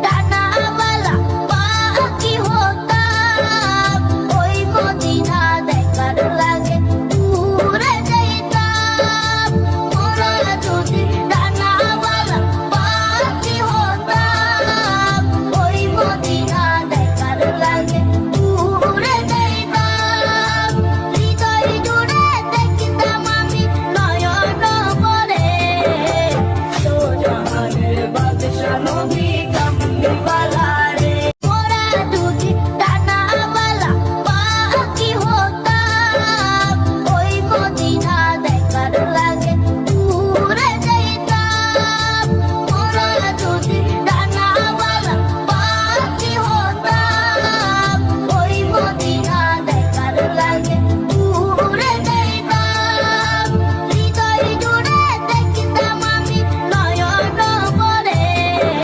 ডানাওয়ালা পাখি হতাম, ওই মদিনা দেখার লাগে উড়ে যাইতাম। মোরা যদি ডানাওয়ালা পাখি হতাম, ওই মদিনা দেখার লাগে উড়ে যাইতাম। হৃদয় জুড়ে দেখিতাম আমি নয়ন ভরে, দোজাহানের বাদশা নবী কামলিওয়ালা।